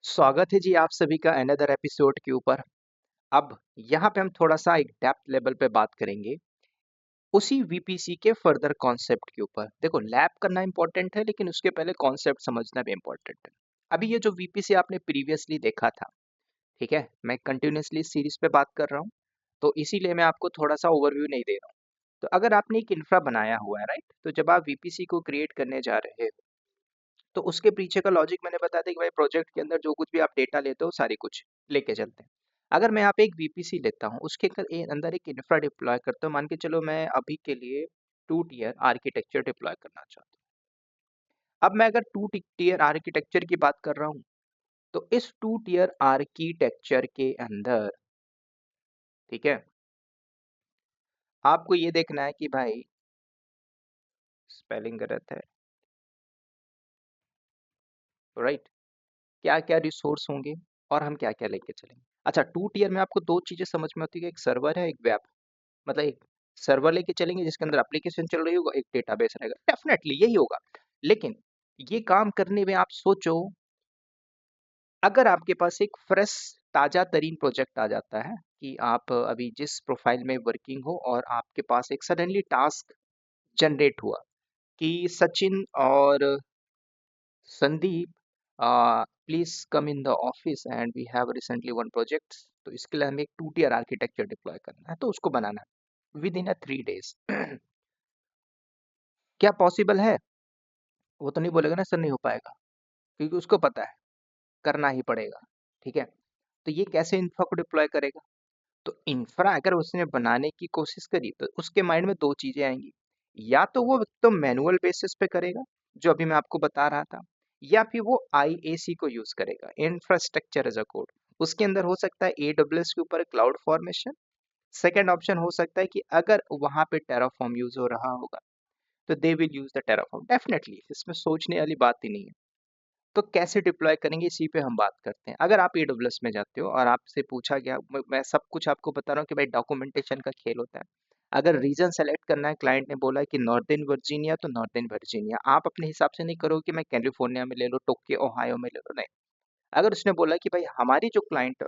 स्वागत है जी आप सभी का अनदर एपिसोड के ऊपर। अब यहाँ पे हम थोड़ा सा एक डेप्थ लेवल पे बात करेंगे उसी वीपीसी के फर्दर कॉन्सेप्ट के ऊपर। देखो, लैब करना इंपॉर्टेंट है लेकिन उसके पहले कॉन्सेप्ट समझना भी इंपॉर्टेंट है। अभी ये जो वीपीसी आपने प्रीवियसली देखा था, ठीक है, मैं कंटिन्यूसली सीरीज पे बात कर रहा हूँ, तो इसीलिए मैं आपको थोड़ा सा ओवरव्यू नहीं दे रहा हूँ। तो अगर आपने एक इंफ्रा बनाया हुआ है, राइट, तो जब आप वीपीसी को क्रिएट करने जा रहे हो तो उसके पीछे का लॉजिक मैंने बताया था कि भाई प्रोजेक्ट के अंदर जो कुछ भी आप डेटा लेते हो सारी कुछ लेके चलते हैं। अगर मैं यहाँ पे एक वीपीसी लेता हूँ, उसके अंदर एक इंफ्रा डिप्लॉय करता हूँ, मान के चलो मैं अभी के लिए 2 टियर आर्किटेक्चर डिप्लॉय करना चाहता हूँ। अब मैं अगर 2 टियर आर्किटेक्चर की बात कर रहा हूँ, तो इस 2 टियर आर्किटेक्चर के अंदर, ठीक है, आपको ये देखना है कि भाई स्पेलिंग गलत है, राइट, क्या क्या रिसोर्स होंगे और हम क्या क्या लेके चलेंगे। अच्छा, 2 टियर में आपको दो चीजें समझ में आती है, एक सर्वर है, एक वेब। मतलब एक सर्वर लेके चलेंगे जिसके अंदर एप्लीकेशन चल रही होगा, एक डेटाबेस रहेगा, डेफिनेटली यही होगा। लेकिन ये काम करने में आप सोचो, अगर आपके पास एक फ्रेश ताजा तरीन प्रोजेक्ट आ जाता है कि आप अभी जिस प्रोफाइल में वर्किंग हो और आपके पास एक सडनली टास्क जनरेट हुआ कि सचिन और Sandeep, please come in the office and we have recently won project, तो इसके लिए हमें एक 2 टियर आर्किटेक्चर डिप्लॉय करना है, तो उसको बनाना है विद इन अ 3 डेज। क्या पॉसिबल है? वो तो नहीं बोलेगा ना सर नहीं हो पाएगा, क्योंकि उसको पता है करना ही पड़ेगा। ठीक है, तो ये कैसे इंफ्रा को डिप्लॉय करेगा? तो इंफ्रा अगर उसने बनाने की कोशिश करी तो उसके माइंड में दो चीजें आएंगी। या तो वो तो मैनुअल बेसिस पे करेगा, जो अभी मैं आपको बता रहा था, या फिर वो आईएसी को यूज करेगा, इंफ्रास्ट्रक्चर एज अ कोड। उसके अंदर हो सकता है एडब्ल्यूएस के ऊपर क्लाउड फॉर्मेशन। सेकेंड ऑप्शन हो सकता है कि अगर वहां पे टेराफॉर्म यूज हो रहा होगा तो they will use the Terraform, definitely इसमें सोचने वाली बात ही नहीं है। तो कैसे डिप्लॉय करेंगे इसी पे हम बात करते हैं। अगर आप एडब्ल्यूएस में जाते हो और आपसे पूछा गया, मैं सब कुछ आपको बता रहा हूँ कि भाई डॉक्यूमेंटेशन का खेल होता है। अगर रीजन सेलेक्ट करना है, क्लाइंट ने बोला है कि नॉर्दर्न वर्जीनिया, तो नॉर्दर्न वर्जीनिया आप अपने हिसाब से नहीं करो कि मैं कैलिफोर्निया में ले लो, टोक्यो ओहायो में ले लो, नहीं। अगर उसने बोला कि भाई हमारी जो क्लाइंट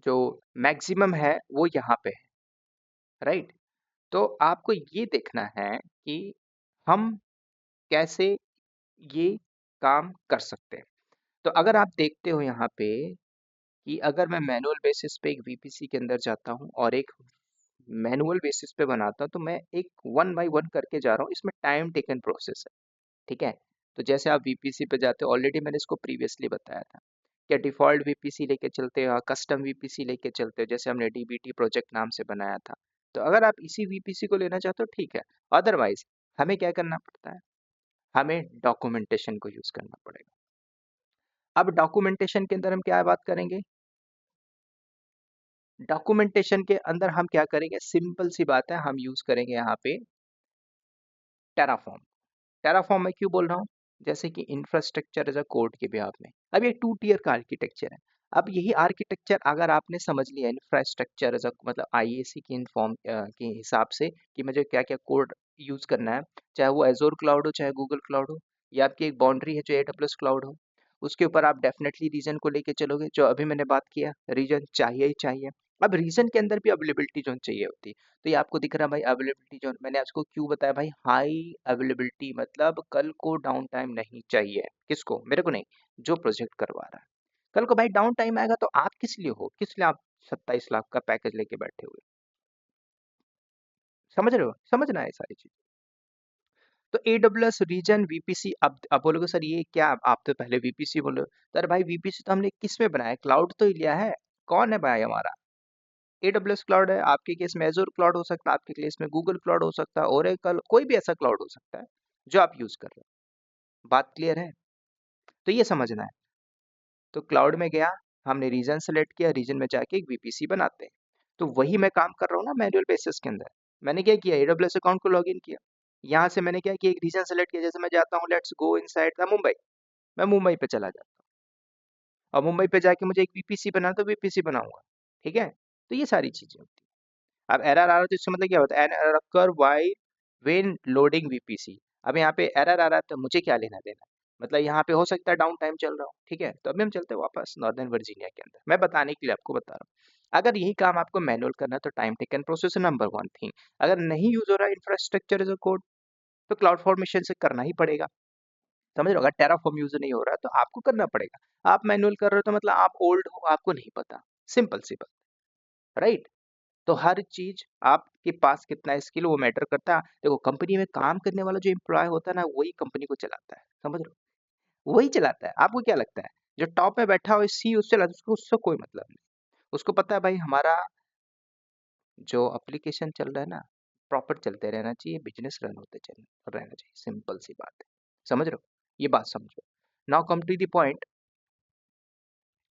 जो मैक्सिमम है वो यहाँ पे है, राइट, तो आपको ये देखना है कि हम कैसे ये काम कर सकते हैं। तो अगर आप देखते हो यहाँ पे कि अगर मैं मैनुअल बेसिस पे एक वीपीसी के अंदर जाता हूँ और एक मैनुअल बेसिस पे बनाता हूँ, तो मैं एक वन बाय वन करके जा रहा हूँ, इसमें टाइम टेकन प्रोसेस है। ठीक है, तो जैसे आप वीपीसी पे जाते हो, ऑलरेडी मैंने इसको प्रीवियसली बताया था, क्या डिफॉल्ट वीपीसी लेके चलते हो, कस्टम वीपीसी लेके चलते हो, जैसे हमने डीबीटी प्रोजेक्ट नाम से बनाया था। तो अगर आप इसी वीपीसी को लेना चाहते हो, ठीक है, अदरवाइज हमें क्या करना पड़ता है, हमें डॉक्यूमेंटेशन को यूज करना पड़ेगा। अब डॉक्यूमेंटेशन के अंदर हम क्या बात करेंगे? डॉक्यूमेंटेशन के अंदर हम क्या करेंगे, सिंपल सी बात है, हम यूज करेंगे यहाँ पे टेराफॉर्म। टेराफॉर्म मैं क्यों बोल रहा हूँ? जैसे कि इंफ्रास्ट्रक्चर एज अ कोड के बिहाफ में, अब ये 2 टियर का आर्किटेक्चर है। अब यही आर्किटेक्चर अगर आपने समझ लिया इंफ्रास्ट्रक्चर एज अ मतलब आईएसी की इन्फॉर्म के हिसाब से कि मुझे क्या क्या कोड यूज करना है, चाहे वो एजोर क्लाउड हो चाहे गूगल क्लाउड हो, या आपकी एक बाउंड्री है जो एडब्ल्यूएस क्लाउड हो, उसके ऊपर आप डेफिनेटली रीजन को लेके चलोगे, जो अभी मैंने बात किया, रीजन चाहिए ही चाहिए। अब रीजन के अंदर भी अवेलेबिलिटी जोन चाहिए होती है। तो ये आपको दिख रहा है भाई अवेलेबिलिटी जोन, मैंने आपको क्यों बताया भाई, हाई अवेलेबिलिटी मतलब कल को डाउन टाइम नहीं चाहिए। किसको? मेरे को नहीं, जो प्रोजेक्ट करवा रहा है। कल को भाई डाउन टाइम आएगा तो आप किस लिए हो, किस लिए आप 27 लाख का पैकेज लेके बैठे हुए? समझ रहे हो? समझना है सारी चीज। तो एडब्ल्यूएस रीजन वीपीसी, अब बोलोगे सर ये क्या, आप तो पहले वीपीसी बोलो, तो अरे भाई वीपीसी तो हमने किस में बनाया, क्लाउड तो ही लिया है। कौन है भाई हमारा? एडब्ल्यूएस क्लाउड है, आपके केस में एजोर क्लाउड हो सकता है, आपके केस में गूगल क्लाउड हो सकता है, ओरेकल, कोई भी ऐसा क्लाउड हो सकता है जो आप यूज कर रहे हो। बात क्लियर है? तो ये समझना है। तो क्लाउड में गया, हमने रीजन सेलेक्ट किया, रीजन में जाके एक वीपीसी बनाते हैं। तो वही मैं काम कर रहा हूँ ना मैनुअल बेसिस के अंदर। मैंने क्या किया, एडब्ल्यूएस अकाउंट को लॉग इन किया, यहाँ से मैंने क्या किया, एक रीजन सेलेक्ट किया, जैसे मैं जाता हूँ, let's go inside the Mumbai, मैं मुंबई पे चला जाता हूँ, और मुंबई पे जाके मुझे एक वीपीसी बनाना, तो वीपीसी बनाऊंगा। ठीक है, तो ये सारी चीजें होती है। अब एरर आ रहा है तो इसका मतलब क्या होता है, an error occur while when loading VPC. अब यहाँ पे एरर आ रहा है तो मुझे क्या लेना देना, मतलब यहाँ पे हो सकता है डाउन टाइम चल रहा हो, ठीक है। तो अभी हम चलते हैं वापस नॉर्दर्न वर्जीनिया के अंदर, मैं बताने के लिए आपको बता रहा हूँ। अगर यही काम आपको मैनुअल करना है तो time taken process number one thing. अगर नहीं यूज हो रहा है इंफ्रास्ट्रक्चर एज अ कोड, तो क्लाउड फॉर्मेशन से करना ही पड़ेगा, समझ रहे हो। अगर टेराफॉर्म यूज नहीं हो रहा है तो आपको करना पड़ेगा। आप मैनुअल कर रहे हो तो मतलब आप ओल्ड हो, आपको नहीं पता, सिंपल सी बात, राइट। तो हर चीज आपके पास कितना स्किल वो मैटर करता है। देखो कंपनी में काम करने वाला जो एम्प्लॉय होता है ना, वही कंपनी को चलाता है, समझ रहे हो, वही चलाता है। आपको क्या लगता है जो टॉप में बैठा हो सी उससे चलाता है, उसको उससे कोई मतलब नहीं। उसको पता है भाई हमारा जो एप्लीकेशन चल रहा है ना, प्रॉपर चलते रहना चाहिए, बिजनेस रन होते चल रहना चाहिए, सिंपल सी बात है, समझ रहे हो। ये बात समझो। Now come to the point,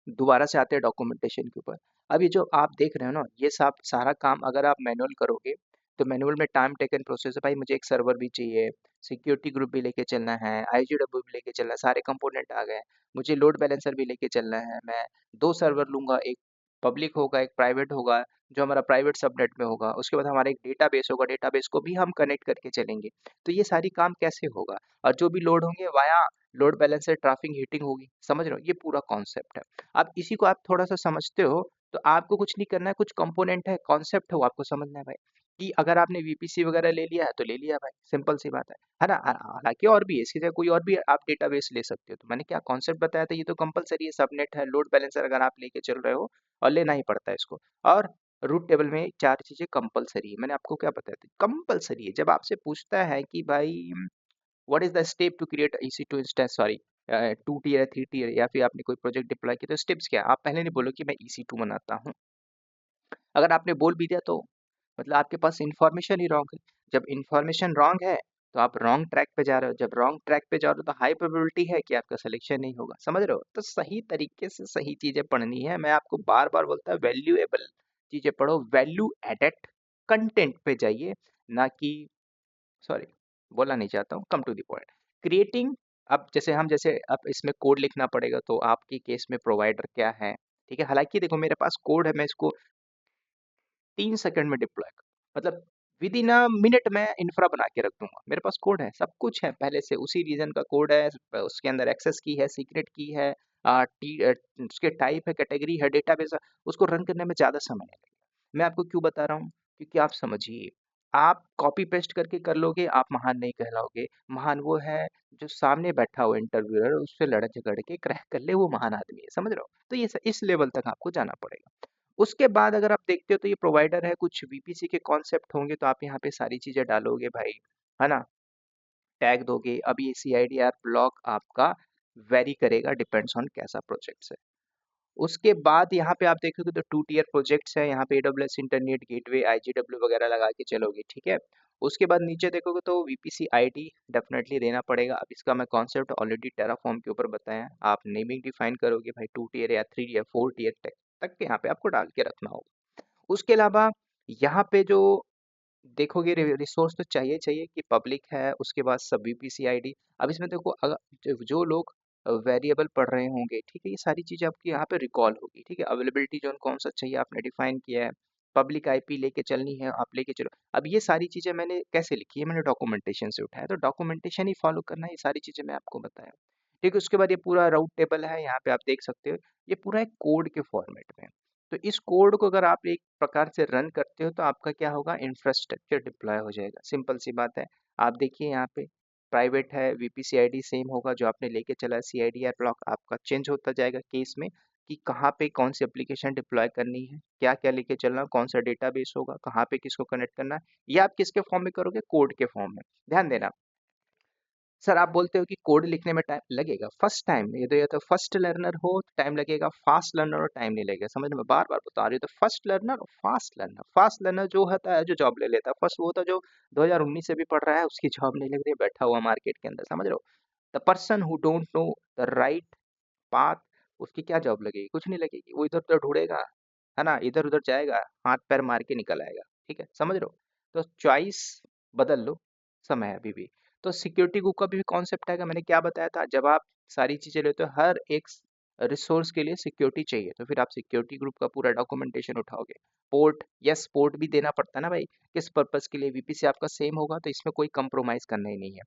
दोबारा से आते हैं डॉक्यूमेंटेशन के ऊपर। अब ये जो आप देख रहे हो ना, ये सब सारा काम अगर आप मैनुअल करोगे तो मैनुअल में टाइम टेकन प्रोसेस है भाई। मुझे एक सर्वर भी चाहिए, सिक्योरिटी ग्रुप भी लेके चलना है, आईजीडब्ल्यू भी लेके चलना है, सारे कंपोनेंट आ गए। मुझे लोड बैलेंसर भी लेके चलना है, मैं दो सर्वर लूंगा, एक पब्लिक होगा एक प्राइवेट होगा, जो हमारा प्राइवेट सबनेट में होगा। उसके बाद हमारा एक डेटाबेस होगा, डेटाबेस को भी हम कनेक्ट करके चलेंगे। तो ये सारी काम कैसे होगा, और जो भी लोड होंगे via load balancer traffic heating होगी, समझ रहे हो। ये पूरा कॉन्सेप्ट है। अब इसी को आप थोड़ा सा समझते हो तो आपको कुछ नहीं करना है, कुछ कंपोनेंट है, कॉन्सेप्ट है, वो आपको समझना है भाई। कि अगर आपने वीपीसी वगैरह ले लिया है तो ले लिया भाई, सिंपल सी बात है ना। हालांकि और भी है, इसकी जगह कोई और भी आप डेटाबेस ले सकते हो। तो मैंने क्या कॉन्सेप्ट बताया था, ये तो कंपलसरी है, सबनेट है, लोड बैलेंसर अगर आप लेके चल रहे हो और लेना ही पड़ता है इसको। और रूट टेबल में चार चीजें कंपलसरी है, मैंने आपको क्या बताया था, कंपलसरी है। जब आपसे पूछता है कि भाई what is the step to create EC2 instance, sorry 2 tier 3 tier, या फिर आपने कोई प्रोजेक्ट डिप्लॉय किया तो स्टेप्स क्या है? आप पहले नहीं बोलो कि मैं EC2 बनाता हूँ। अगर आपने बोल भी दिया तो मतलब आपके पास इंफॉर्मेशन ही रॉन्ग है। जब इंफॉर्मेशन रॉन्ग है तो आप रॉन्ग ट्रैक पे जा रहे हो। जब रॉन्ग ट्रैक पे जा रहे हो तो हाई प्रोबेबिलिटी है कि आपका सिलेक्शन नहीं होगा, समझ रहे हो। तो सही तरीके से सही चीजें पढ़नी है। मैं आपको बार बार बोलता हूँ वैल्यूएबल चीजें पढ़ो, वैल्यू एडेड कंटेंट पे जाइए, ना कि, सॉरी बोलना नहीं चाहता हूँ, come to the point creating. अब जैसे अब इसमें कोड लिखना पड़ेगा, तो आपके केस में प्रोवाइडर क्या है, ठीक है। हालांकि देखो मेरे पास कोड है, मैं इसको 3 सेकंड में डिप्लॉय मतलब विद इन अ मिनट में इंफ्रा बना के रख दूंगा। मेरे पास कोड है, सब कुछ है पहले से, उसी रीजन का कोड है, उसके अंदर एक्सेस की है, सीक्रेट की है, उसके टाइप है, कैटेगरी है, डेटाबेस है। उसको रन करने में ज़्यादा समय नहीं लगेगा। मैं आपको क्यों बता रहा हूँ, क्योंकि आप समझिए, आप कॉपी पेस्ट करके कर लोगे, आप महान नहीं कहलाओगे। महान वो है जो सामने बैठा हो इंटरव्यूअर, उससे लड़ झगड़ के क्रैक कर ले, वो महान आदमी है, समझ रहे हो। तो ये इस लेवल तक आपको जाना पड़ेगा। उसके बाद अगर आप देखते हो तो ये प्रोवाइडर है, कुछ वीपीसी के कॉन्सेप्ट होंगे, तो आप यहाँ पे सारी चीजें डालोगे भाई, है ना, टैग दोगे। अब ये CIDR ब्लॉक आपका वेरी करेगा, डिपेंड्स ऑन कैसा प्रोजेक्ट है। उसके बाद यहाँ पे आप देखोगे तो 2 टीयर प्रोजेक्ट्स है, यहाँ पे AWS इंटरनेट गेटवे IGW वगैरह लगा के चलोगे, ठीक है। उसके बाद नीचे देखोगे तो VPC ID डेफिनेटली देना पड़ेगा। अब इसका मैं कॉन्सेप्ट ऑलरेडी टेराफॉर्म के ऊपर बताया। आप नेमिंग डिफाइन करोगे भाई, 2 टीयर या 3 या 4 टीयर तक के यहाँ पे आपको डाल के रखना होगा। उसके अलावा यहाँ पे जो देखोगे रिसोर्स तो चाहिए चाहिए कि पब्लिक है, उसके बाद सब VPC ID। अब इसमें देखो अगर जो लोग वेरिएबल पढ़ रहे होंगे, ठीक है, ये सारी चीज़ें आपकी यहाँ पे रिकॉल होगी, ठीक है। अवेलेबिलिटी जोन कौन सा चाहिए आपने डिफाइन किया है, पब्लिक IP लेके चलनी है, आप लेके चलो। अब ये सारी चीज़ें मैंने कैसे लिखी है, मैंने डॉक्यूमेंटेशन से उठाया, तो डॉक्यूमेंटेशन ही फॉलो करना है, ये सारी चीज़ें मैं आपको बताया, ठीक है। उसके बाद ये पूरा राउट टेबल है, यहाँ पे आप देख सकते हो, ये पूरा एक कोड के फॉर्मेट में। तो इस कोड को अगर आप एक प्रकार से रन करते हो तो आपका क्या होगा, इंफ्रास्ट्रक्चर डिप्लॉय हो जाएगा, सिंपल सी बात है। आप देखिए यहाँ पे प्राइवेट है, VPC ID सेम होगा जो आपने लेके चला है, CIDR ब्लॉक आपका चेंज होता जाएगा केस में, कि कहाँ पे कौन सी एप्लीकेशन डिप्लॉय करनी है, क्या क्या लेके चलना, कौन सा डेटाबेस होगा, कहाँ पे किसको कनेक्ट करना है। ये आप किसके फॉर्म में करोगे, कोड के फॉर्म में। ध्यान देना। सर आप बोलते हो कि कोड लिखने में टाइम लगेगा, फर्स्ट टाइम में ये तो फर्स्ट लर्नर हो तो टाइम लगेगा, फास्ट लर्नर हो टाइम नहीं लगेगा, समझ में बार बार बता रही हूँ। तो फर्स्ट लर्नर और फास्ट लर्नर जो होता है, जो जॉब ले लेता है फर्स्ट, वो होता है जो 2019 से भी पढ़ रहा है, उसकी जॉब नहीं लग रही है, बैठा हुआ मार्केट के अंदर, समझ रहे हो। The person who don't know the right path, उसकी क्या जॉब लगेगी, कुछ नहीं लगेगी। वो इधर उधर ढूंढेगा, है ना, इधर उधर जाएगा, हाथ पैर मार के निकल आएगा, ठीक है, समझ रहे हो। तो चॉइस बदल लो, समय है अभी भी। तो सिक्योरिटी ग्रुप का भी कॉन्सेप्ट आएगा, मैंने क्या बताया था, जब आप सारी चीजें लेते हो, हर एक रिसोर्स के लिए सिक्योरिटी चाहिए, तो फिर आप सिक्योरिटी ग्रुप का पूरा डॉक्यूमेंटेशन उठाओगे। पोर्ट, यस पोर्ट भी देना पड़ता है ना भाई, किस पर्पस के लिए, VPC आपका सेम होगा तो इसमें कोई कंप्रोमाइज करना ही नहीं है।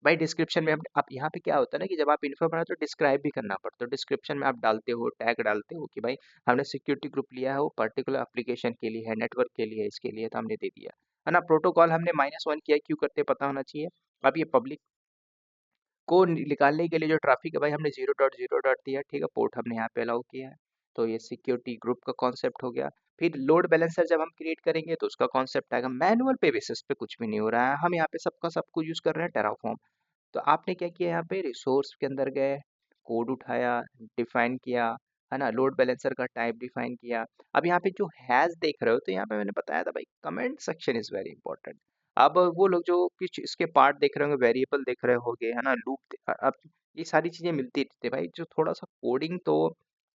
भाई डिस्क्रिप्शन में हम अब यहाँ पे क्या होता है ना कि जब आप इन्फो बनाते हो तो डिस्क्राइब भी करना पड़ता है। तो डिस्क्रिप्शन में आप डालते हो, टैग डालते हो कि भाई हमने सिक्योरिटी ग्रुप लिया है, वो पर्टिकुलर एप्लीकेशन के लिए है, नेटवर्क के लिए है, इसके लिए, तो हमने दे दिया है ना। प्रोटोकॉल हमने -1 किया, क्यों करते पता होना चाहिए। अब ये पब्लिक को निकालने के लिए जो ट्रैफिक है भाई हमने 0.0 दिया, ठीक है, पोर्ट हमने यहाँ पे अलाउ किया है। तो ये सिक्योरिटी ग्रुप का कॉन्सेप्ट हो गया। फिर लोड बैलेंसर जब हम क्रिएट करेंगे तो उसका कॉन्सेप्ट आएगा। मैनुअल पे बेसिस पे कुछ भी नहीं हो रहा है, हम यहाँ पे सबका सब कुछ यूज कर रहे हैं टेराफॉर्म। तो आपने क्या किया, यहाँ पे रिसोर्स के अंदर गए, कोड उठाया, डिफाइन किया, है ना, लोड बैलेंसर का टाइप डिफाइन किया। अब यहाँ पे जो हैज देख रहे हो, तो यहाँ पे मैंने बताया था भाई comment section is very important. अब वो लोग जो कुछ इसके पार्ट देख रहे होंगे, वेरिएबल देख रहे होंगे, है ना, लूप, अब ये सारी चीजें मिलती रहती है भाई। जो थोड़ा सा कोडिंग तो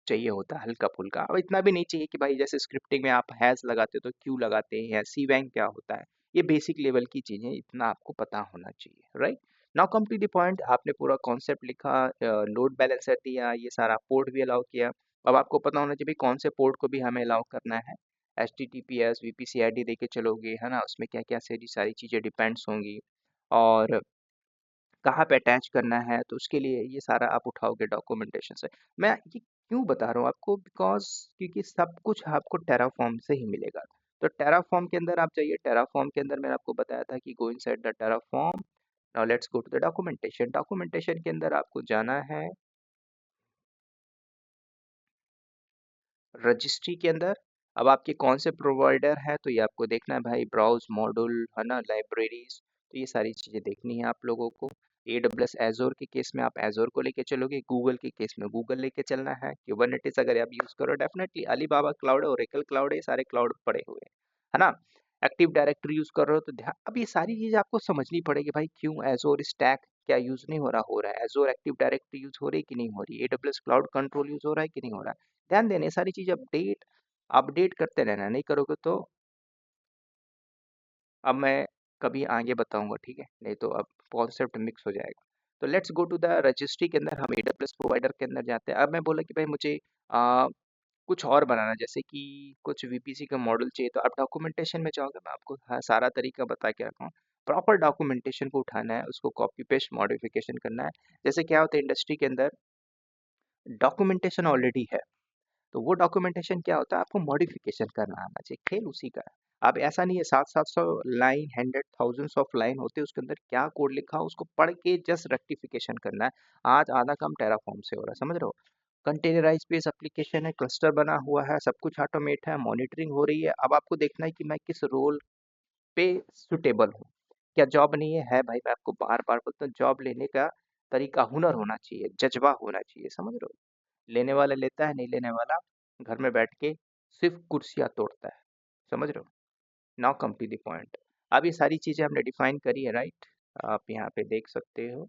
चाहिए होता है हल्का फुल्का, अब इतना भी नहीं चाहिए कि भाई जैसे स्क्रिप्टिंग में आप हैज लगाते हो तो क्यों लगाते हैं, या सी वैंग क्या होता है, ये बेसिक लेवल की चीजें, इतना आपको पता होना चाहिए, right. Now come to the point, आपने पूरा कॉन्सेप्ट लिखा, लोड बैलेंसर दिया, ये सारा पोर्ट भी अलाउ किया। अब आपको पता होना चाहिए कौन से पोर्ट को भी हमें अलाउ करना है। H T T P S VPC ID दे के चलोगे, है ना, उसमें क्या क्या सारी सारी चीज़ें डिपेंड्स होंगी, और कहाँ पे अटैच करना है, तो उसके लिए ये सारा आप उठाओगे डॉक्यूमेंटेशन से। मैं ये क्यों बता रहा हूँ आपको, बिकॉज क्योंकि सब कुछ आपको टेराफॉर्म से ही मिलेगा। तो टेराफॉर्म के अंदर आप जाइए, टेराफॉर्म के अंदर मैंने आपको बताया था कि go inside the Terraform. Now let's go to the documentation. Documentation के अंदर आपको जाना है रजिस्ट्री के अंदर। अब आपके कौन से प्रोवाइडर है तो ये आपको देखना है भाई, ब्राउज मॉड्यूल, है ना, लाइब्रेरीज, तो ये सारी चीज़ें देखनी है आप लोगों को। AWS एजोर के केस में आप एजोर को लेके चलोगे, गूगल के केस में गूगल लेके चलना है। क्यूबरनेटिस अगर आप यूज़ करो, डेफिनेटली अलीबाबा क्लाउड है, ओरेकल क्लाउड है, ये सारे क्लाउड पड़े हुए हैं, है ना। एक्टिव डायरेक्टरी यूज़ कर रहे हो तो ध्यान, अब ये सारी चीज़ें आपको समझनी पड़ेगी भाई, क्यों एजोर स्टैक क्या यूज़ नहीं हो रहा है, एजोर एक्टिव डायरेक्टरी यूज़ हो रही है कि नहीं हो रही, AWS क्लाउड कंट्रोल यूज़ हो रहा है कि नहीं हो रहा है। ध्यान देने सारी चीज़ अपडेट अपडेट करते रहना, नहीं करोगे तो अब मैं कभी आगे बताऊंगा, ठीक है, नहीं तो अब कॉन्सेप्ट मिक्स हो जाएगा। तो let's go to the registry के अंदर हम AWS प्रोवाइडर के अंदर जाते हैं। अब मैं बोला कि भाई मुझे कुछ और बनाना, जैसे कि कुछ VPC का मॉडल चाहिए, तो आप डॉक्यूमेंटेशन में जाओगे, मैं आपको सारा तरीका बता के रखा हूँ। प्रॉपर डॉक्यूमेंटेशन को उठाना है, उसको कॉपी पेस्ट मॉडिफिकेशन करना है। जैसे क्या होता है इंडस्ट्री के अंदर, डॉक्यूमेंटेशन ऑलरेडी है, तो वो डॉक्यूमेंटेशन क्या होता है, आपको मॉडिफिकेशन करना आना चाहिए, खेल उसी का है। अब ऐसा नहीं है 700-700 लाइन, 100 थाउजेंड्स ऑफ लाइन होते हैं, उसके अंदर क्या कोड लिखा हो उसको पढ़ के जस्ट रेक्टिफिकेशन करना है। आज आधा काम टेराफॉर्म से हो रहा है, समझ रहे हो। कंटेनराइज बेस एप्लीकेशन है, क्लस्टर बना हुआ है, सब कुछ ऑटोमेट है, मॉनिटरिंग हो रही है। अब आपको देखना है कि मैं किस रोल पे सुटेबल हूँ। क्या जॉब नहीं है भाई, मैं आपको बार बार बोलता हूँ, जॉब लेने का तरीका, हुनर होना चाहिए, जज्बा होना चाहिए, समझ रहे हो। लेने वाला लेता है, नहीं लेने वाला घर में बैठ के सिर्फ कुर्सियां तोड़ता है, समझ रहे हो। Now come to the point. अब ये सारी चीजें हमने डिफाइन करी है, राइट, आप यहाँ पे देख सकते हो।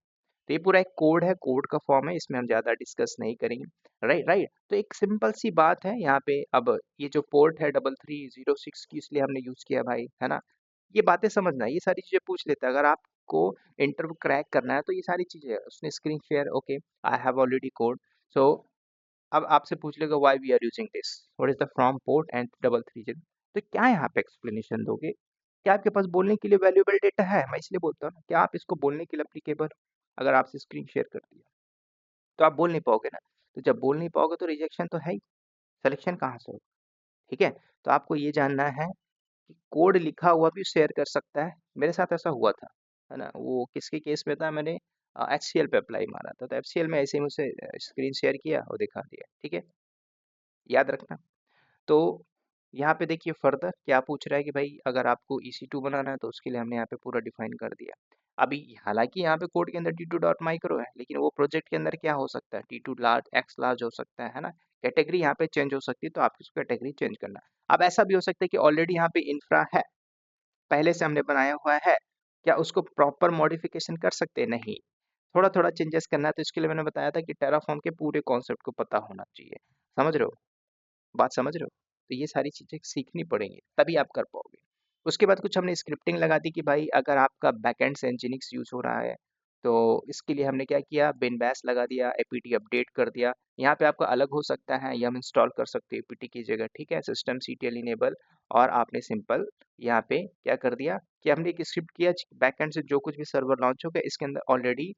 तो ये पूरा एक कोड है, कोड का फॉर्म है, इसमें हम ज्यादा डिस्कस नहीं करेंगे, राइट राइट। तो एक सिंपल सी बात है यहाँ पे, अब ये जो पोर्ट है 3306 की, इसलिए हमने यूज किया भाई, है ना। ये बातें समझना है, ये सारी चीजें पूछ लेता है अगर आपको इंटरव्यू क्रैक करना है, तो ये सारी चीजें उसने screen share, okay, I have already code. So अब आपसे पूछ लेगा why we are using this, what is the from port and 333, तो क्या यहाँ पे एक्सप्लेनेशन दोगे, क्या आपके पास बोलने के लिए वैल्यूएबल डेटा है, मैं इसलिए बोलता हूँ ना, क्या आप इसको बोलने के लिए अप्लीकेबल, अगर आपसे स्क्रीन शेयर कर दिया तो आप बोल नहीं पाओगे ना। तो जब बोल नहीं पाओगे तो रिजेक्शन तो है ही, सिलेक्शन कहाँ से होगा, ठीक है। तो आपको ये जानना है कि कोड लिखा हुआ भी शेयर कर सकता है। मेरे साथ ऐसा हुआ था, है ना, वो किसके केस में था, मैंने HCL पे अप्लाई मारा था, तो HCL में ऐसे ही मुझसे स्क्रीन शेयर किया और दिखा दिया, ठीक है, याद रखना। तो यहाँ पे देखिए फर्दर क्या पूछ रहा है कि भाई अगर आपको EC2 बनाना है तो उसके लिए हमने यहाँ पे पूरा डिफाइन कर दिया। अभी हालांकि यहाँ पे कोड के अंदर T2 डॉट माइक्रो है, लेकिन वो प्रोजेक्ट के अंदर क्या हो सकता है, T2 लार्ज, X लार्ज हो सकता है ना। कैटेगरी यहाँ पे चेंज हो सकती है, तो आपकी उसको कैटेगरी चेंज करना। अब ऐसा भी हो सकता है कि ऑलरेडी यहाँ पे इंफ्रा है, पहले से हमने बनाया हुआ है, क्या उसको प्रॉपर मॉडिफिकेशन कर सकते हैं, नहीं, थोड़ा थोड़ा चेंजेस करना है। तो इसके लिए मैंने बताया था कि टेराफॉर्म के पूरे कॉन्सेप्ट को पता होना चाहिए, समझ रहे हो, बात समझ रहे हो। तो ये सारी चीजें सीखनी पड़ेंगी तभी आप कर पाओगे। उसके बाद कुछ हमने स्क्रिप्टिंग लगा दी कि भाई अगर आपका बैकएंड से nginx यूज हो रहा है तो इसके लिए हमने क्या किया, बिन बैश लगा दिया, एपीटी अपडेट कर दिया। यहाँ पे आपका अलग हो सकता है, ये हम इंस्टॉल कर सकते हैं एपीटी की जगह, ठीक है, सिस्टम सीटीएल इनेबल। और आपने सिंपल यहाँ पे क्या कर दिया कि हमने एक स्क्रिप्ट किया, बैकएंड से जो कुछ भी सर्वर लॉन्च होगा इसके अंदर ऑलरेडी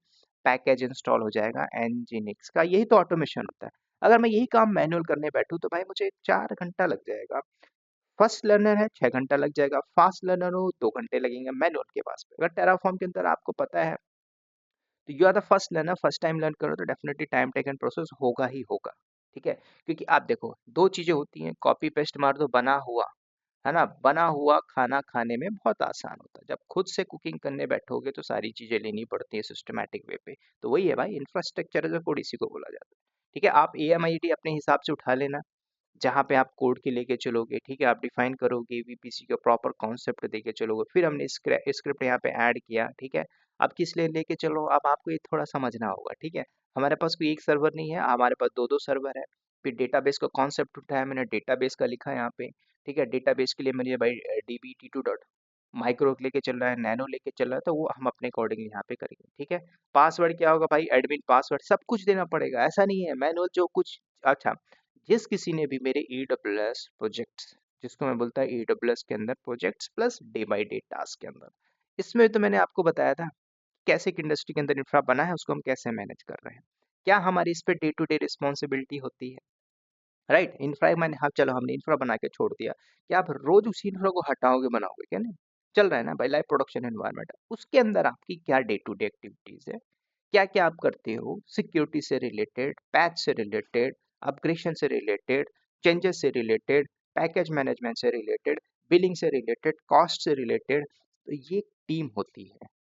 पैकेज इंस्टॉल हो जाएगा nginx का। यही तो ऑटोमेशन होता है। अगर मैं यही काम मैनुअल करने बैठूं तो भाई मुझे 4 घंटा लग जाएगा। फर्स्ट लर्नर है 6 घंटा लग जाएगा, फास्ट लर्नर हो 2 घंटे लगेंगे मैनुअल के पास पे। अगर टेराफॉर्म के अंदर आपको पता है तो you are the first learner, first time learn करो तो डेफिनेटली टाइम टेकन प्रोसेस होगा ही होगा, ठीक है। क्योंकि आप देखो दो चीजें होती हैं, कॉपी पेस्ट मार दो बना हुआ, है ना, बना हुआ खाना खाने में बहुत आसान होता है। जब खुद से कुकिंग करने बैठोगे तो सारी चीजें लेनी पड़ती है सिस्टमैटिक वे पे। तो वही है भाई, इंफ्रास्ट्रक्चर एज अ कोड इसी को बोला जाता है, ठीक है। आप AMIT अपने हिसाब से उठा लेना, जहाँ पे आप कोड के लेके चलोगे, ठीक है, आप डिफाइन करोगे वीपीसी का प्रॉपर कॉन्सेप्ट देके चलोगे। फिर हमने स्क्रिप्ट यहाँ पे ऐड किया, ठीक है। अब किस लिए लेके चलो, अब आपको ये थोड़ा समझना होगा, ठीक है। हमारे पास कोई एक सर्वर नहीं है, हमारे पास दो दो सर्वर है। फिर डेटाबेस का कॉन्सेप्ट उठाया मैंने, डेटाबेस का लिखा है यहाँ पे, ठीक है। डेटाबेस के लिए मुझे भाई DB T2 डॉट माइक्रो लेके चल रहा है, नैनो लेके चल रहा है, तो वो हम अपने अकॉर्डिंगली यहाँ पे करेंगे, ठीक है। पासवर्ड क्या होगा भाई, एडमिन पासवर्ड सब कुछ देना पड़ेगा, ऐसा नहीं है मैनुअल जो कुछ। अच्छा, जिस किसी ने भी मेरे AWS प्रोजेक्ट्स, जिसको मैं बोलता है AWS के अंदर projects plus day by day task के अंदर, इसमें तो मैंने आपको बताया था कैसे एक इंडस्ट्री के अंदर इंफ्रा बना है, उसको हम कैसे मैनेज कर रहे हैं, क्या हमारी इस पे डे टू डे रिस्पॉन्सिबिलिटी होती है, राइट। इंफ्रा मैंने, हाँ चलो हमने इंफ्रा बना के छोड़ दिया, क्या आप रोज उसी इंफ्रा को हटाओगे बनाओगे, क्या नहीं। चल रहा है ना भाई, लाइव प्रोडक्शन एनवायरनमेंट, उसके अंदर आपकी क्या डे टू डे एक्टिविटीज है, क्या क्या आप करते हो, सिक्योरिटी से रिलेटेड, पैच से रिलेटेड, अपग्रेडेशन से रिलेटेड, चेंजेस से रिलेटेड, पैकेज मैनेजमेंट से रिलेटेड, बिलिंग से रिलेटेड, कॉस्ट से रिलेटेड। तो ये टीम होती है।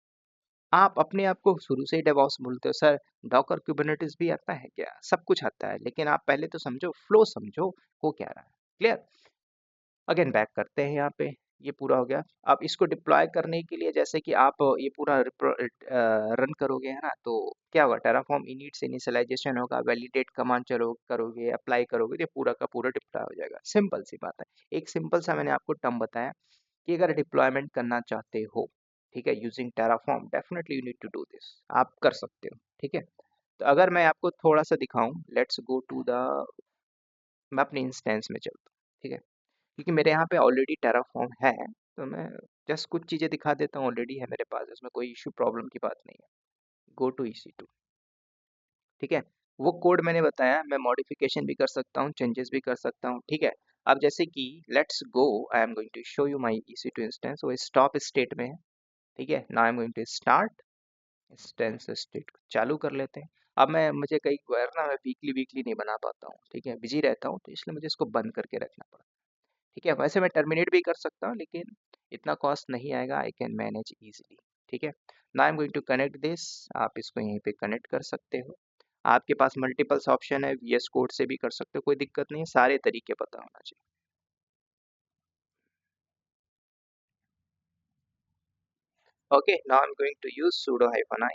आप अपने आप को शुरू से ही डेवॉप्स बोलते हो, सर डॉकर कुबरनेटिस भी आता है क्या, सब कुछ आता है, लेकिन आप पहले तो समझो, फ्लो समझो हो क्या रहा है, क्लियर। अगेन बैक करते हैं यहाँ पे, ये पूरा हो गया। अब इसको डिप्लॉय करने के लिए जैसे कि आप ये पूरा रन करोगे, है ना, तो क्या होगा, टेराफॉर्म इनिट से इनिशियलाइजेशन होगा, वैलिडेट कमांड चलो करोगे, अप्लाई करोगे, तो ये पूरा का पूरा डिप्लॉय हो जाएगा। सिंपल सी बात है, एक सिंपल सा मैंने आपको टर्म बताया कि अगर डिप्लॉयमेंट करना चाहते हो, ठीक है, using Terraform, definitely you need to do this, आप कर सकते हो, ठीक है। तो अगर मैं आपको थोड़ा सा दिखाऊं, लेट्स गो टू द, मैं अपने इंस्टेंस में चलता हूँ, ठीक है, क्योंकि मेरे यहाँ पे ऑलरेडी टेराफॉर्म है, तो मैं जस्ट कुछ चीज़ें दिखा देता हूँ, ऑलरेडी है मेरे पास, इसमें कोई इशू प्रॉब्लम की बात नहीं है। गो टू EC2, ठीक है। वो कोड मैंने बताया, मैं मॉडिफिकेशन भी कर सकता हूँ, चेंजेस भी कर सकता हूँ, ठीक है। अब जैसे कि let's go, I am going to show you my EC2 instance, वो स्टॉप स्टेट में है, ठीक है। Now I am going to start instance state, चालू कर लेते हैं। अब मैं, मुझे कई बार ना मैं वीकली वीकली नहीं बना पाता हूँ, ठीक है, बिजी रहता हूँ, तो इसलिए मुझे इसको बंद करके रखना पड़ता है, ठीक है। वैसे मैं टर्मिनेट भी कर सकता हूँ, लेकिन इतना कॉस्ट नहीं आएगा, आई कैन मैनेज इजीली, ठीक है। Now I am going to connect this, आप इसको यहीं पे कनेक्ट कर सकते हो। आपके पास मल्टीपल्स ऑप्शन है, VS कोड से भी कर सकते हो, कोई दिक्कत नहीं है, सारे तरीके पता होना चाहिए। Okay, now I am going to use sudo -i।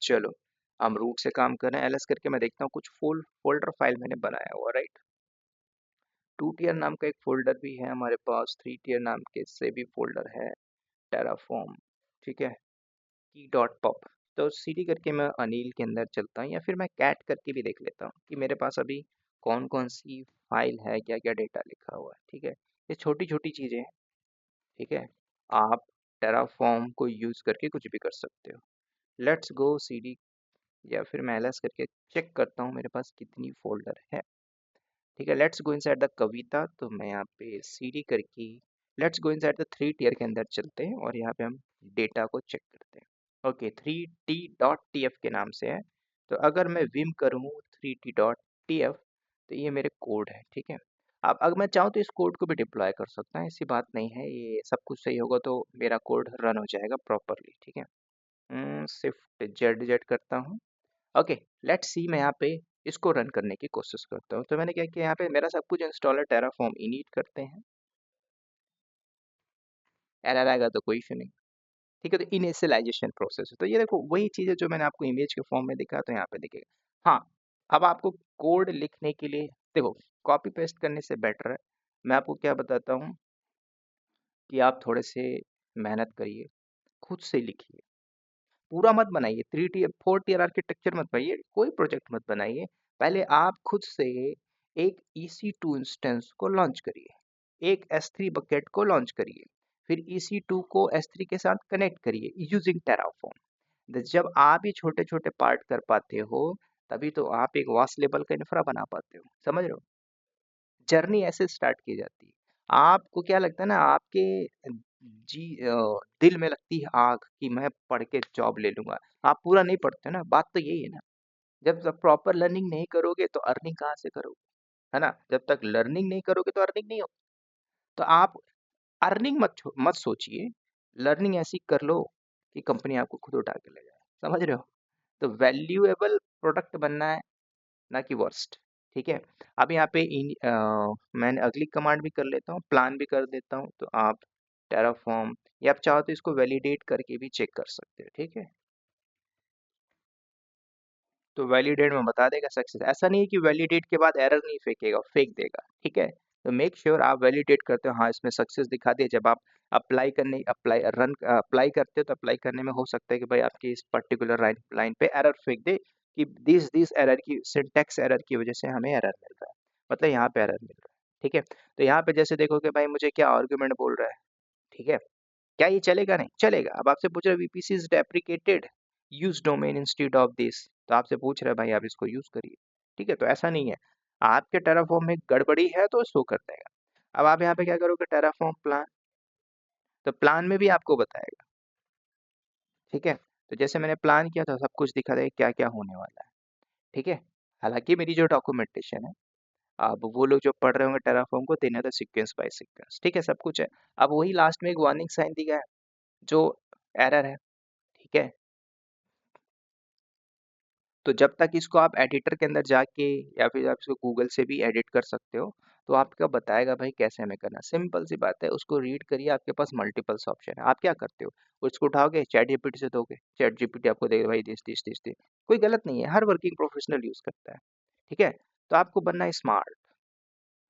चलो, हम रूट से काम कर रहे हैं, ls करके मैं देखता हूँ कुछ फोल्डर फाइल मैंने बनाया हुआ, राइट। 2 tier नाम का एक फोल्डर भी है हमारे पास, 3 tier नाम के से भी फोल्डर है, टेराफॉर्म, ठीक है, की.pub। तो CD करके मैं अनिल के अंदर चलता हूँ, या फिर मैं कैट करके भी देख लेता हूँ कि मेरे पास अभी कौन कौन सी फाइल है, क्या क्या डेटा लिखा हुआ है, ठीक है। ये छोटी छोटी चीज़ें हैं, ठीक है। आप टेराफॉर्म को यूज़ करके कुछ भी कर सकते हो। लेट्स गो CD, या फिर मैं ls करके चेक करता हूँ मेरे पास कितनी फोल्डर है, ठीक है। लेट्स गो इनसाइड द कविता, तो मैं यहाँ पे CD करके let's go inside the 3 tier के अंदर चलते हैं, और यहाँ पे हम डेटा को चेक करते हैं। ओके, 3t.tf के नाम से है। तो अगर मैं विम करूँ 3t.tf, तो ये मेरे कोड है, ठीक है। अब अगर मैं चाहूँ तो इस कोड को भी डिप्लॉय कर सकता है, ऐसी बात नहीं है, ये सब कुछ सही होगा तो मेरा कोड रन हो जाएगा प्रॉपरली, ठीक है। शिफ्ट जेड जेड करता हूँ। ओके, लेट्स सी, मैं यहाँ पे इसको रन करने की कोशिश करता हूँ। तो मैंने क्या किया, यहाँ पे मेरा सब कुछ इंस्टॉल है, टेराफॉर्म इनिट करते हैं, एरर आएगा तो कोई इशू नहीं, ठीक है। तो इनिशियलाइजेशन प्रोसेस है, तो ये देखो वही चीज़ है जो मैंने आपको इमेज के फॉर्म में दिखा, तो यहाँ पे दिखेगा। हाँ, अब आपको कोड लिखने के लिए देखो, कॉपी पेस्ट करने से बेटर है, मैं आपको क्या बताता हूँ कि आप थोड़े से मेहनत करिए, खुद से लिखिए, पूरा मत बनाइए, 3 टीयर 4 टीयर आर्किटेक्चर मत बनाइए, कोई प्रोजेक्ट मत बनाइए। पहले आप खुद से एक EC2 इंस्टेंस को लॉन्च करिए, एक S3 बकेट को लॉन्च करिए, फिर EC2 को S3 के साथ कनेक्ट करिए यूजिंग टेराफॉर्म। जब आप ये छोटे छोटे पार्ट कर पाते हो, तभी तो आप एक वास्ट लेवल का इंफ्रा बना पाते हो। समझ रहे हो? जर्नी ऐसे स्टार्ट की जाती है। आपको क्या लगता है ना, आपके जी दिल में लगती है आग कि मैं पढ़ के जॉब ले लूंगा। आप पूरा नहीं पढ़ते ना, बात तो यही है ना। जब तक प्रॉपर लर्निंग नहीं करोगे तो अर्निंग कहाँ से करोगे, है ना? जब तक लर्निंग नहीं करोगे तो अर्निंग नहीं हो। तो आप अर्निंग मत सोचिए, लर्निंग ऐसी कर लो कि कंपनी आपको खुद उठा के ले जाए। समझ रहे हो? तो वैल्यूएबल प्रोडक्ट बनना है, ना कि वर्स्ट। ठीक है। अब यहाँ पे मैंने अगली कमांड भी कर लेता हूँ, प्लान भी कर देता हूँ, तो आप टेराफॉर्म या आप चाहो तो इसको वैलिडेट करके भी चेक कर सकते हो। ठीक है। तो वैलिडेट में बता देगा सक्सेस। ऐसा नहीं है कि वैलिडेट के बाद एरर नहीं फेंकेगा, फेंक देगा। ठीक है। तो मेक श्योर आप वैलिडेट करते हो, हाँ इसमें सक्सेस दिखा दिया। जब आप अप्लाई करते हो तो अप्लाई करने में हो सकता है कि भाई आपकी इस पर्टिकुलर लाइन पे एरर फेंक दे कि दिस एरर की सिंटैक्स एरर की वजह से हमें एरर मिल रहा है, मतलब यहाँ पे एरर मिल रहा है। ठीक है। तो यहाँ पे जैसे देखोगे भाई मुझे क्या आर्गुमेंट बोल रहा है। ठीक है। क्या ये चलेगा? नहीं चलेगा। अब आपसे पूछ रहा है VPC is deprecated, use domain instead of this, तो आपसे पूछ रहा है भाई आप इसको यूज करिए। ठीक है। तो ऐसा नहीं है, आपके टेराफॉर्म में गड़बड़ी है तो शो कर देगा। अब आप यहाँ पे क्या करोगे, टेराफॉर्म प्लान, तो प्लान में भी आपको बताएगा। ठीक है। तो जैसे मैंने प्लान किया था, सब कुछ दिखा देगा क्या क्या होने वाला है। ठीक है। हालांकि मेरी जो डॉक्यूमेंटेशन है, अब वो लोग जो पढ़ रहे होंगे टेराफॉर्म को, देना था सीक्वेंस बाय सीक्वेंस। ठीक है, सब कुछ है। अब वही लास्ट में एक वार्निंग साइन दिया है जो एरर है। ठीक है। तो जब तक इसको आप एडिटर के अंदर जाके या फिर आप इसको गूगल से भी एडिट कर सकते हो, तो आपका बताएगा भाई कैसे हमें करना। सिंपल सी बात है, उसको रीड करिए, आपके पास मल्टीपल्स ऑप्शन है। आप क्या करते हो, उसको उठाओगे चैट जीपीटी से दोगे, चैट जीपीटी आपको देगा भाई दिस दिस दिस दिस। कोई गलत नहीं है, हर वर्किंग प्रोफेशनल यूज करता है। ठीक है। तो आपको बनना है स्मार्ट।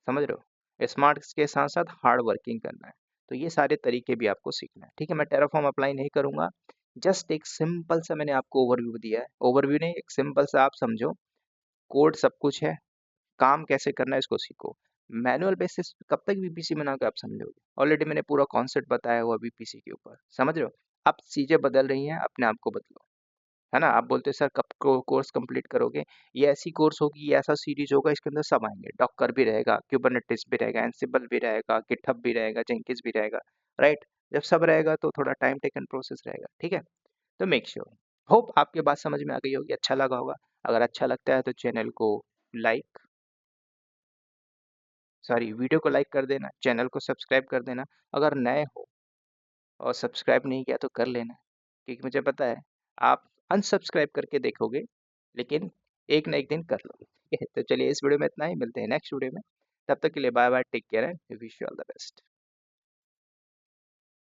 समझ रहे हो? स्मार्ट के साथ साथ हार्ड वर्किंग करना है। तो ये सारे तरीके भी आपको सीखना है। ठीक है। मैं टेराफॉर्म अप्लाई नहीं करूंगा, जस्ट एक सिंपल सा मैंने आपको ओवरव्यू दिया है। ओवरव्यू नहीं, एक सिंपल सा आप समझो, कोड सब कुछ है, काम कैसे करना है इसको सीखो। मैनुअल बेसिस पे कब तक VPC बनाओगे आप समझोगे? ऑलरेडी मैंने पूरा कॉन्सेप्ट बताया हुआ VPC के ऊपर। समझ रहे हो? अब चीजें बदल रही हैं, अपने आप को बदलो। है ना? आप बोलते हो सर कब को कोर्स कंप्लीट करोगे? ये ऐसी कोर्स होगी, ये ऐसा सीरीज होगा, इसके अंदर सब आएंगे। डॉकर भी रहेगा, कुबरनेटिस भी रहेगा, एंसिबल भी रहेगा, गिटहब भी रहेगा, जेंकिंस भी रहेगा। राइट? जब सब रहेगा तो थोड़ा टाइम टेकन प्रोसेस रहेगा। ठीक है। तो मेक श्योर, होप आपके बात समझ में आ गई होगी, अच्छा लगा होगा। अगर अच्छा लगता है तो चैनल को लाइक, सॉरी वीडियो को लाइक कर देना, चैनल को सब्सक्राइब कर देना। अगर नए हो और सब्सक्राइब नहीं किया तो कर लेना, क्योंकि मुझे पता है आप अनसब्सक्राइब करके देखोगे, लेकिन एक ना एक दिन कर लोगे। ठीक है। तो चलिए इस वीडियो में इतना ही, मिलते हैं नेक्स्ट वीडियो में। तब तक के लिए bye bye, take care and wish you all the best.